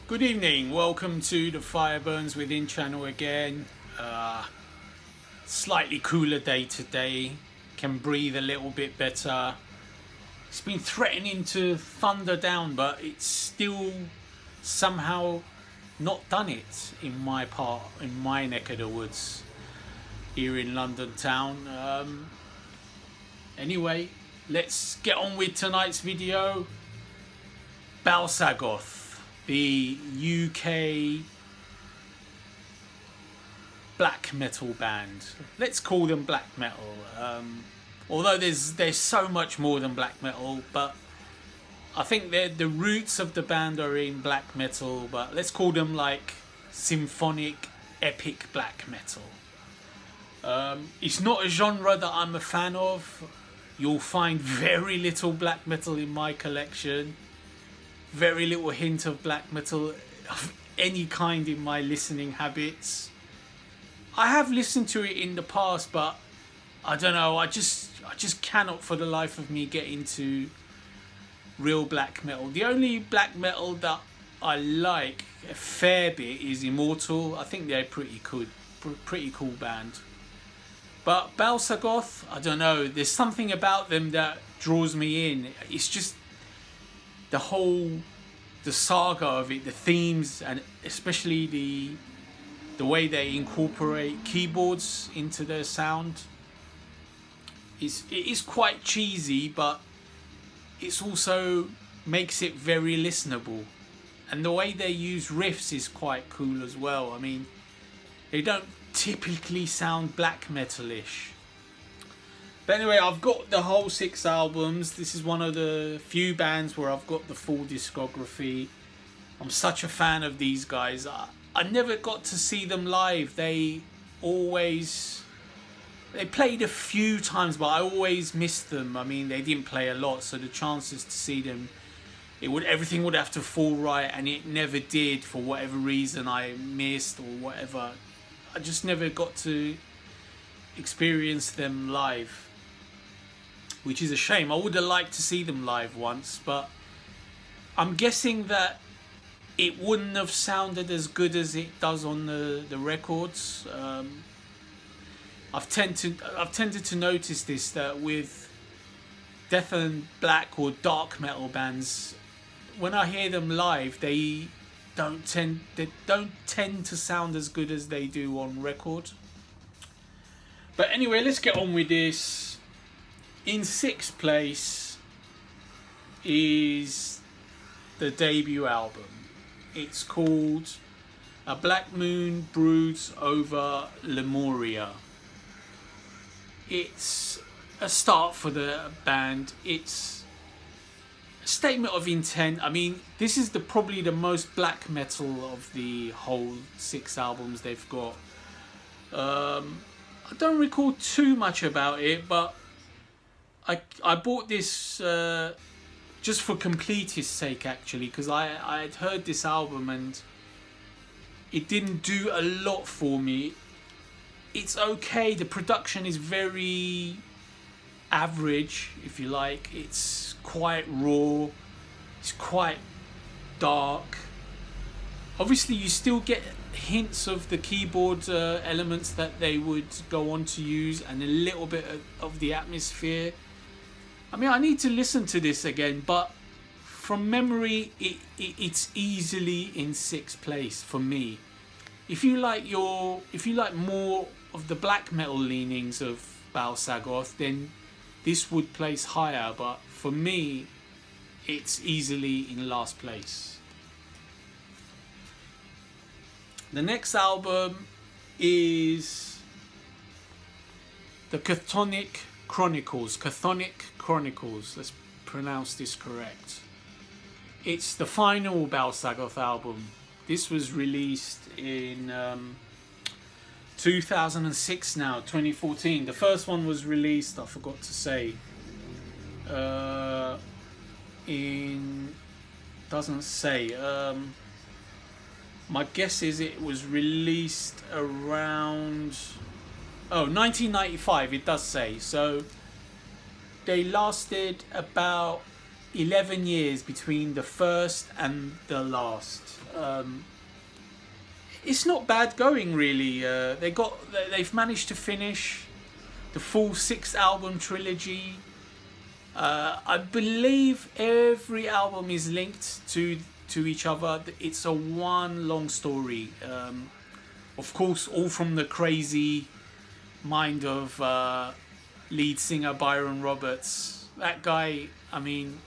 Good evening, welcome to the Fire Burns Within channel again. Slightly cooler day today, can breathe a little bit better. It's been threatening to thunder down, but it's still somehow not done it in my neck of the woods here in London town. Anyway, let's get on with tonight's video. Bal Sagoth, the UK black metal band. Let's call them black metal. Although there's so much more than black metal, but I think the roots of the band are in black metal, but let's call them like symphonic, epic black metal. It's not a genre that I'm a fan of. You'll find very little black metal in my collection. Very little hint of black metal of any kind in my listening habits. I have listened to it in the past, but I don't know, I just cannot for the life of me get into real black metal. The only black metal that I like a fair bit is Immortal. I think they're pretty cool band. But Bal Sagoth, I don't know, there's something about them that draws me in. It's just the saga of it, the themes, and especially the way they incorporate keyboards into their sound. It is quite cheesy, but it's also makes it very listenable. And the way they use riffs is quite cool as well. I mean, they don't typically sound black metal-ish. But anyway, I've got the whole 6 albums. This is one of the few bands where I've got the full discography. I'm such a fan of these guys. I never got to see them live. They played a few times, but I always missed them. I mean, they didn't play a lot, so the chances to see them, everything would have to fall right, and it never did for whatever reason I missed or whatever. I just never got to experience them live, which is a shame. I would have liked to see them live once, but I'm guessing that it wouldn't have sounded as good as it does on the records. I've tended to notice this, that with death and black or dark metal bands, when I hear them live, they don't tend to sound as good as they do on record. But anyway, let's get on with this. In 6th place is the debut album. It's called A Black Moon Broods Over Lemuria. It's a start for the band. It's a statement of intent. I mean, this is probably the most black metal of the whole 6 albums they've got. I don't recall too much about it, but I bought this just for completist sake, actually, because I had heard this album and it didn't do a lot for me. It's okay, the production is very average, if you like. It's quite raw, it's quite dark. Obviously you still get hints of the keyboard elements that they would go on to use, and a little bit of the atmosphere. I mean, I need to listen to this again, but from memory, it's easily in 6th place for me. If you like more of the black metal leanings of Bal Sagoth, then this would place higher. But for me, it's easily in last place. The next album is the Chthonic Chronicles. Let's pronounce this correct. It's the final Bal Sagoth album. This was released in 2006 now, 2014. The first one was released, I forgot to say, doesn't say. My guess is it was released around 1995, it does say. So they lasted about 11 years between the first and the last. It's not bad going, really. They've managed to finish the full 6-album trilogy. I believe every album is linked to each other. It's a one long story. Of course, all from the crazy mind of lead singer Byron Roberts. That guy, I mean,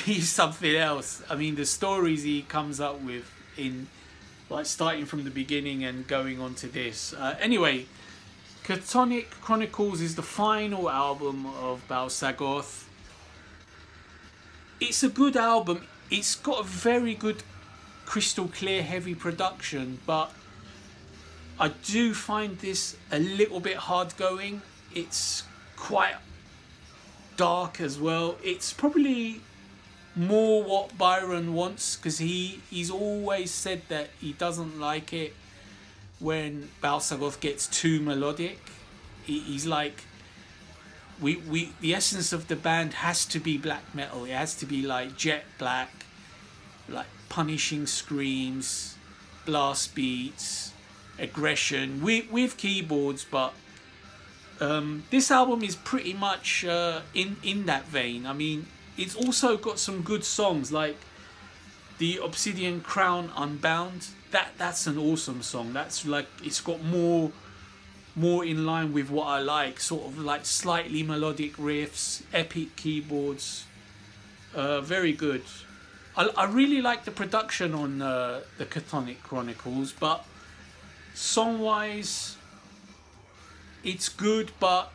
he's something else. I mean, the stories he comes up with, in like starting from the beginning and going on to this. Anyway, Chthonic Chronicles is the final album of Bal Sagoth. It's a good album. It's got a very good crystal clear heavy production, but I do find this a little bit hard going. It's quite dark as well. It's probably more what Byron wants, because he's always said that he doesn't like it when Bal Sagoth gets too melodic. He's like, the essence of the band has to be black metal. It has to be like jet black, like punishing screams, blast beats, aggression with keyboards. But this album is pretty much in that vein. I mean, it's also got some good songs like the Obsidian Crown Unbound. That's an awesome song. That's like, it's got more in line with what I like, sort of like slightly melodic riffs, epic keyboards. Very good. I really like the production on the Chthonic Chronicles, but song-wise, it's good, but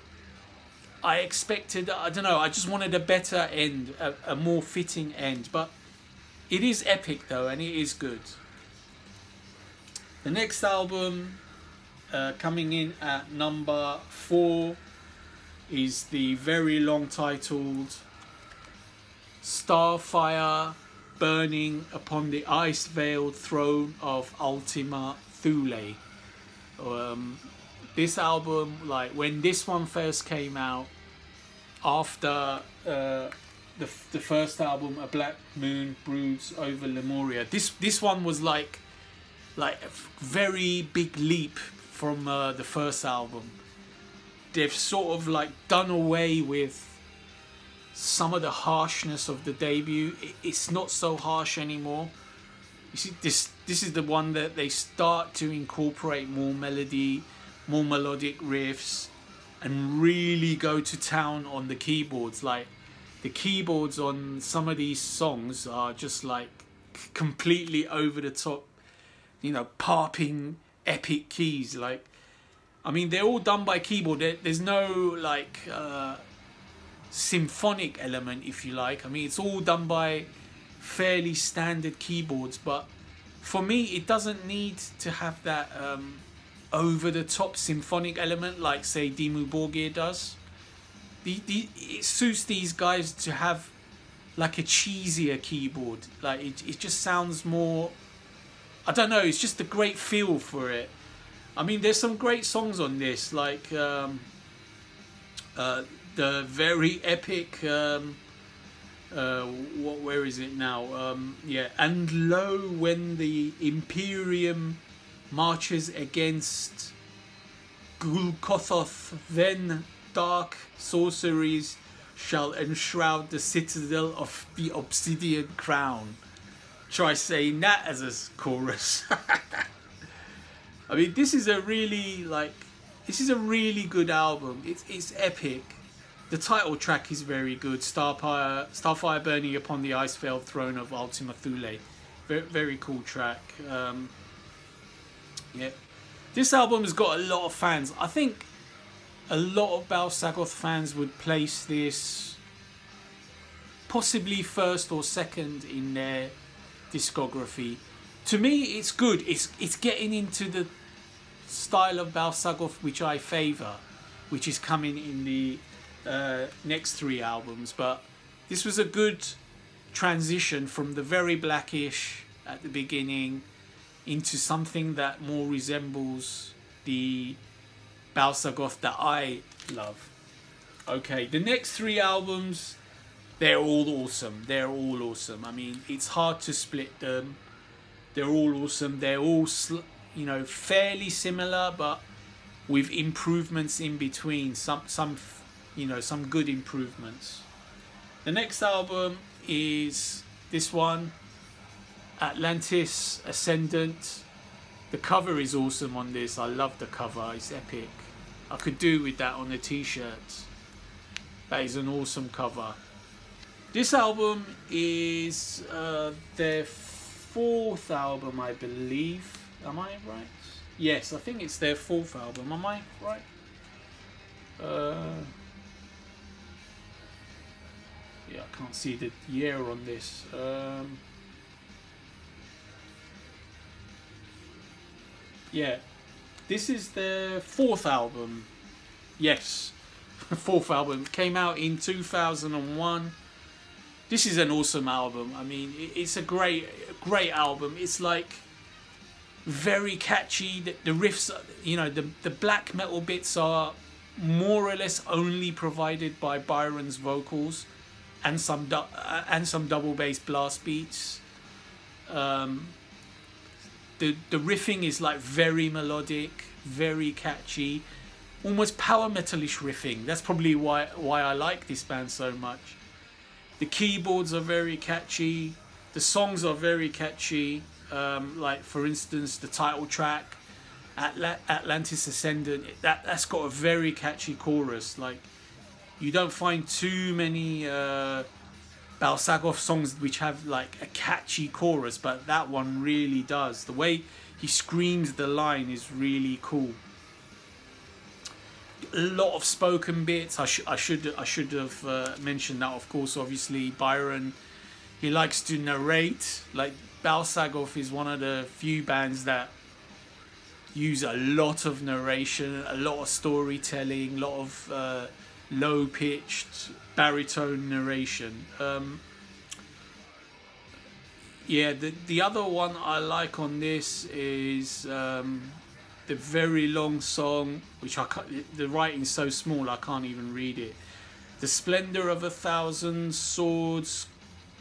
I expected, I don't know, I just wanted a better end, a more fitting end. But it is epic though, and it is good. The next album, coming in at number 4, is the very long titled Starfire Burning Upon the Ice-Veiled Throne of Ultima Thule. This album, like when this one first came out, after the first album, A Black Moon Broods Over Lemuria, this one was like a very big leap from the first album. They've sort of like done away with some of the harshness of the debut. It's not so harsh anymore. You see, this is the one that they start to incorporate more melody, more melodic riffs, and really go to town on the keyboards. Like, the keyboards on some of these songs are just like completely over the top, you know, popping epic keys. Like, I mean, they're all done by keyboard. There's no like symphonic element, if you like. I mean, it's all done by fairly standard keyboards, but for me it doesn't need to have that over the top symphonic element like, say, Dimmu Borgir does. It suits these guys to have like a cheesier keyboard. Like, it just sounds more, I don't know, it's just a great feel for it. I mean, there's some great songs on this, like the very epic where is it now? Yeah, and lo, when the Imperium marches against Gulkothoth, then dark sorceries shall enshroud the citadel of the Obsidian Crown. Try saying that as a chorus. I mean, this is a really good album. It's epic. The title track is very good. Starfire Burning Upon the Ice-Veiled Throne of Ultima Thule. Very, very cool track. Yeah, this album has got a lot of fans. I think a lot of Bal Sagoth fans would place this possibly first or second in their discography. To me, it's good. It's getting into the style of Bal Sagoth which I favour, which is coming in the next 3 albums. But this was a good transition from the very blackish at the beginning into something that more resembles the Bal Sagoth that I love. Okay, the next 3 albums They're all awesome. They're all awesome. I mean, it's hard to split them. They're all awesome. They're all, you know, fairly similar, but with improvements in between. Some, you know, some good improvements. The next album is this one, Atlantis Ascendant. The cover is awesome on this. I love the cover. It's epic. I could do with that on a t-shirt. That is an awesome cover. This album is their fourth album, I believe. Am I right? Yes, I think it's their fourth album. Am I right? Yeah, I can't see the year on this. Yeah, this is their fourth album. Yes, fourth album. Came out in 2001. This is an awesome album. I mean, it's a great album. It's like very catchy. The riffs, you know, the black metal bits are more or less only provided by Byron's vocals and some double bass blast beats. The riffing is like very melodic, very catchy, almost power metalish riffing. That's probably why I like this band so much. The keyboards are very catchy. The songs are very catchy. Like for instance, the title track, Atlantis Ascendant. That's got a very catchy chorus. Like you don't find too many Bal Sagoth songs which have like a catchy chorus, but that one really does. The way he screams the line is really cool. A lot of spoken bits. I should have mentioned that, of course. Obviously, Byron, he likes to narrate. Like Bal Sagoth is one of the few bands that use a lot of narration, a lot of storytelling, a lot of low-pitched baritone narration. Yeah, the other one I like on this is the very long song, which I can't, the writing's so small I can't even read it. The splendor of 1,000 swords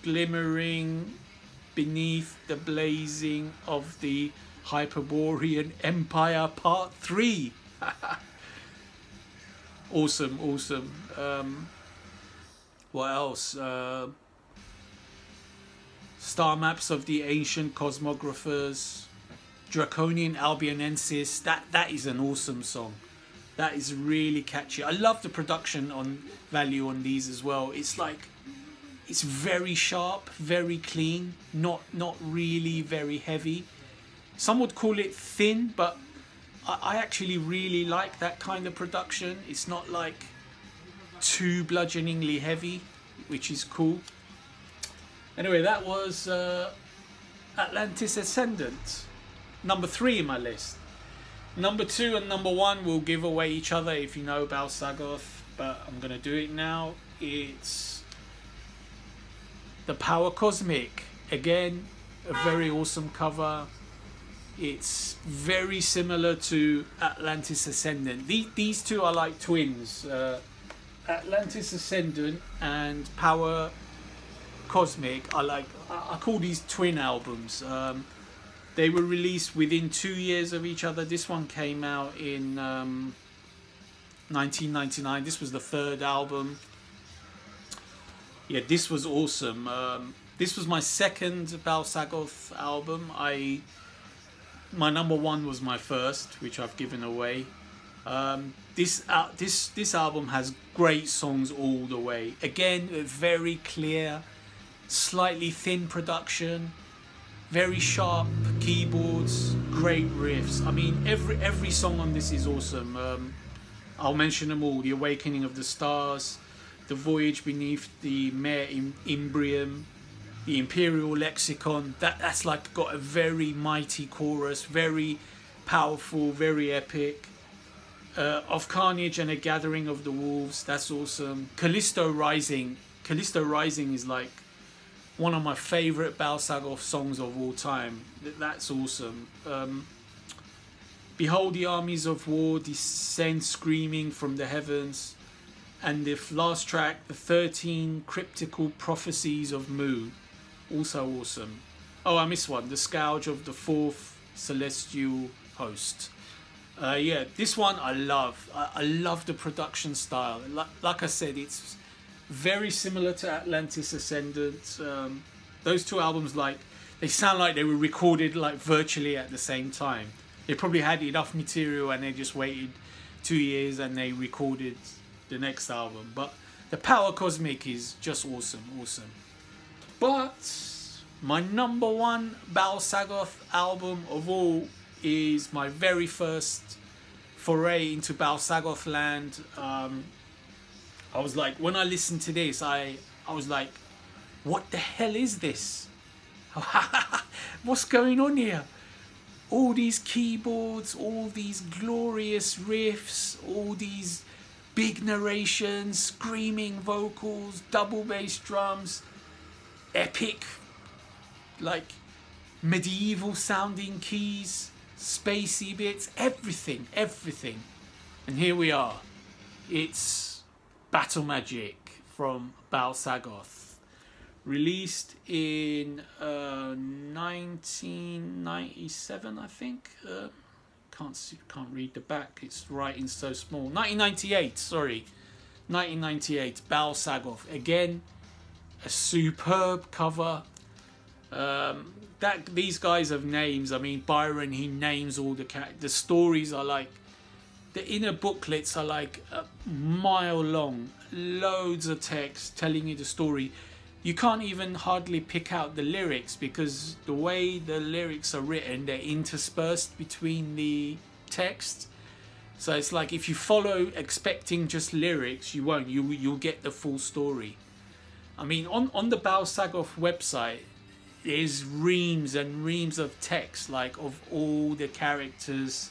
glimmering beneath the blazing of the Hyperborean Empire, Part 3. Awesome, awesome. What else? Star maps of the ancient cosmographers, Draconian Albionensis. That is an awesome song. That is really catchy. I love the production on value on these as well. It's like, it's very sharp, very clean, not really very heavy. Some would call it thin, but I actually really like that kind of production. It's not like too bludgeoningly heavy, which is cool. Anyway, that was Atlantis Ascendant, number 3 in my list. Number 2 and number 1 will give away each other if you know Bal Sagoth, but I'm going to do it now. It's The Power Cosmic. Again, a very awesome cover. It's very similar to Atlantis Ascendant. These two are like twins. Atlantis Ascendant and Power Cosmic are like, I call these twin albums. They were released within 2 years of each other. This one came out in 1999. This was the third album. Yeah, this was awesome. This was my second Bal Sagoth album. My number 1 was my first, which I've given away. This album has great songs all the way. Again, very clear, slightly thin production, very sharp keyboards, great riffs. I mean, every song on this is awesome. I'll mention them all: The Awakening of the Stars, The Voyage Beneath the Mare Imbrium, The Imperial Lexicon. That's like got a very mighty chorus, very powerful, very epic. Of Carnage and a Gathering of the Wolves. That's awesome. Callisto Rising. Callisto Rising is like one of my favorite Bal Sagoth songs of all time. That's awesome. Behold the armies of war descend screaming from the heavens. And the last track, the 13 Cryptical Prophecies of Mu, also awesome. Oh, I missed one, The Scourge of the Fourth Celestial Host. Yeah, this one I love. I love the production style. Like I said, it's very similar to Atlantis Ascendant. Those two albums, like, they sound like they were recorded like virtually at the same time. They probably had enough material and they just waited 2 years and they recorded the next album. But the Power Cosmic is just awesome. But my number one Bal Sagoth album of all is my very first foray into Bal Sagoth land. I was like, when I listened to this, I was like, what the hell is this? What's going on here? All these keyboards, all these glorious riffs, all these big narrations, screaming vocals, double bass drums, epic, like medieval sounding keys, spacey bits, everything. And here we are. It's Battle Magic from Bal Sagoth, released in 1997, I think. Can't read the back, it's writing so small. 1998, sorry. 1998, Bal Sagoth. Again, a superb cover. These guys have names. I mean, Byron, he names all the stories are like, the inner booklets are like a mile long, loads of text telling you the story. You can't even hardly pick out the lyrics because the way the lyrics are written, they're interspersed between the text. So it's like if you follow expecting just lyrics, you won't. You'll get the full story. I mean, on the Bal Sagoth website, there's reams and reams of text, like of all the characters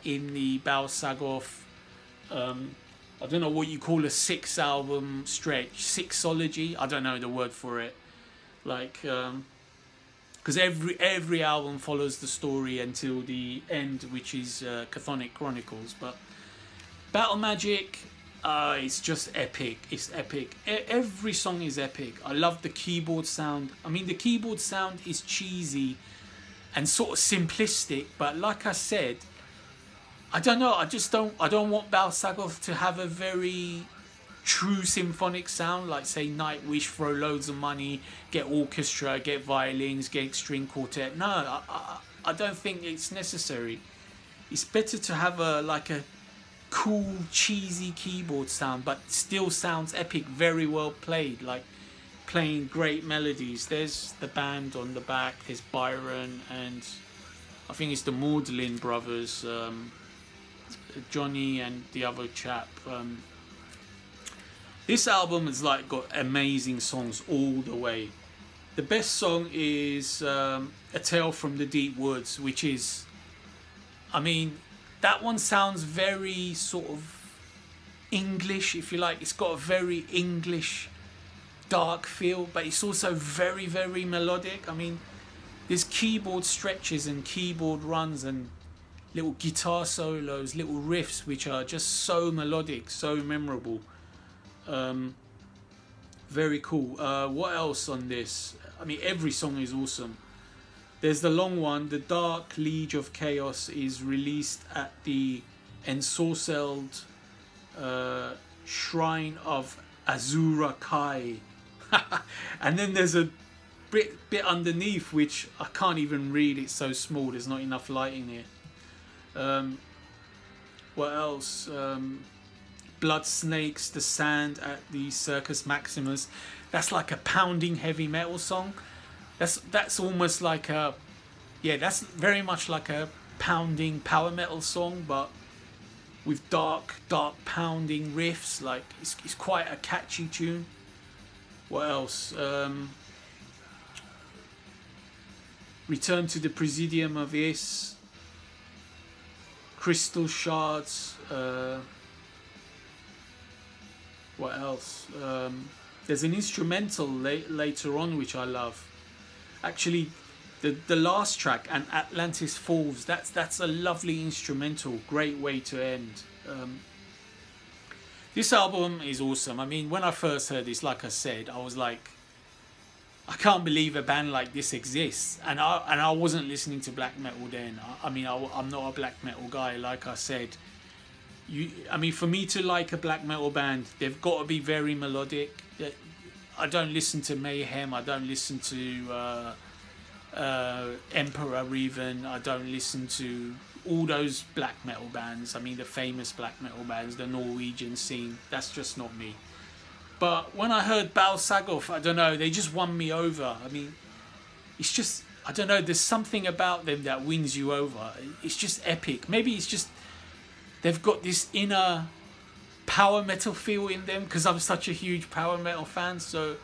in the Bal Sagoth. I don't know what you call a 6-album stretch, sixology. I don't know the word for it. Like, because every album follows the story until the end, which is Chthonic Chronicles. But Battle Magic, it's just epic. It's epic. Every song is epic. I love the keyboard sound. I mean, the keyboard sound is cheesy and sort of simplistic, but like I said, I don't know. I don't want Bal Sagoth to have a very true symphonic sound, like say Nightwish, throw loads of money, get orchestra, get violins, get string quartet. No, I don't think it's necessary. It's better to have a cool, cheesy keyboard sound, but still sounds epic, very well played, like playing great melodies. There's the band on the back, there's Byron, and I think it's the Maudlin brothers, Johnny and the other chap. This album has like got amazing songs all the way. The best song is A Tale from the Deep Woods, which is, I mean, that one sounds very sort of English, if you like. It's got a very English dark feel, but it's also very, very melodic. I mean, there's keyboard stretches and keyboard runs and little guitar solos, little riffs, which are just so melodic, so memorable. Very cool. What else on this? I mean, every song is awesome. There's the long one, The Dark Liege of Chaos, is released at the ensorcelled Shrine of Azura Kai. And then there's a bit underneath, which I can't even read, it's so small, there's not enough light in it. What else? Blood Snakes, The Sand at the Circus Maximus. That's like a pounding heavy metal song. That's almost like a, yeah, that's very much like a pounding power metal song, but with dark pounding riffs. Like it's quite a catchy tune. What else? Return to the Presidium of Is, Crystal Shards. What else? There's an instrumental later on which I love. Actually, the last track, and Atlantis Falls. That's a lovely instrumental. Great way to end. This album is awesome. I mean, when I first heard this, like I said, I was like, I can't believe a band like this exists. And I wasn't listening to black metal then. I mean, I'm not a black metal guy. Like I said, I mean, for me to like a black metal band, they've got to be very melodic. I don't listen to Mayhem. I don't listen to Emperor even. I don't listen to all those black metal bands. I mean, the famous black metal bands, the Norwegian scene. That's just not me. But when I heard Bal Sagoth, I don't know, they just won me over. I mean, it's just, I don't know, there's something about them that wins you over. It's just epic. Maybe it's just they've got this inner power metal feel in them, because I'm such a huge power metal fan. So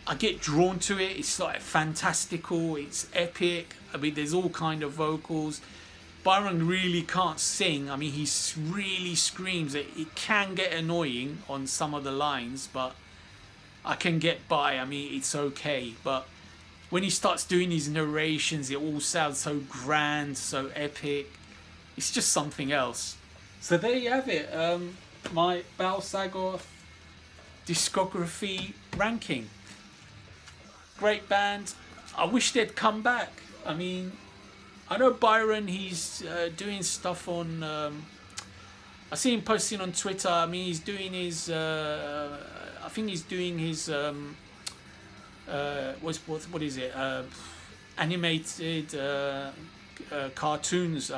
I get drawn to it. It's like fantastical. It's epic. I mean, there's all kind of vocals. Byron really can't sing. I mean, he really screams. It can get annoying on some of the lines, but I can get by. I mean, it's okay. But when he starts doing his narrations, it all sounds so grand, so epic. It's just something else. So there you have it. My Bal Sagoth discography ranking. Great band. I wish they'd come back. I mean, I know Byron, he's doing stuff on, I see him posting on Twitter. I mean, he's doing his, I think he's doing his, what is it, animated cartoons,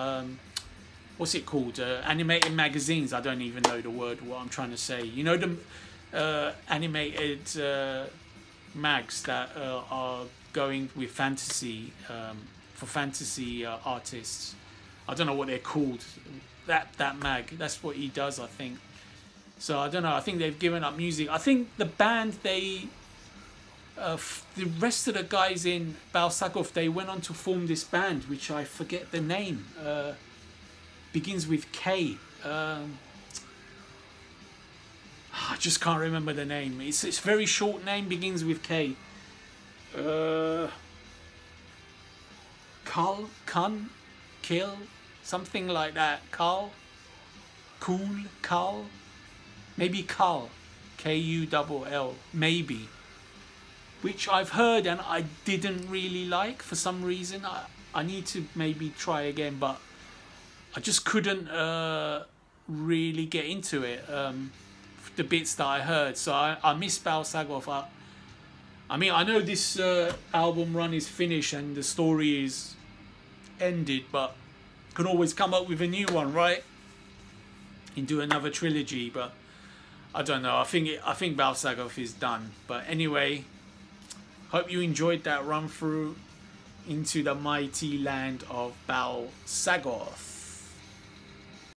what's it called, animated magazines. I don't even know the word, what I'm trying to say. You know, the animated mags that are going with fantasy, for fantasy artists. I don't know what they're called. That mag, that's what he does, I think. So I don't know, I think they've given up music. I think the band, the rest of the guys in Bal Sagoth, they went on to form this band, which I forget the name, begins with K. I just can't remember the name. It's a very short name, begins with K. Carl, Kun, Kill, something like that. Carl, Cool, Carl, maybe Carl, Kull, maybe. Which I've heard and I didn't really like for some reason. I need to maybe try again, but I just couldn't really get into it. The bits that I heard, so I miss Bal Sagoth. I mean, I know this album run is finished and the story is ended, but can always come up with a new one, right? And do another trilogy, but I don't know. I think Bal Sagoth is done. But anyway, hope you enjoyed that run through into the mighty land of Bal Sagoth.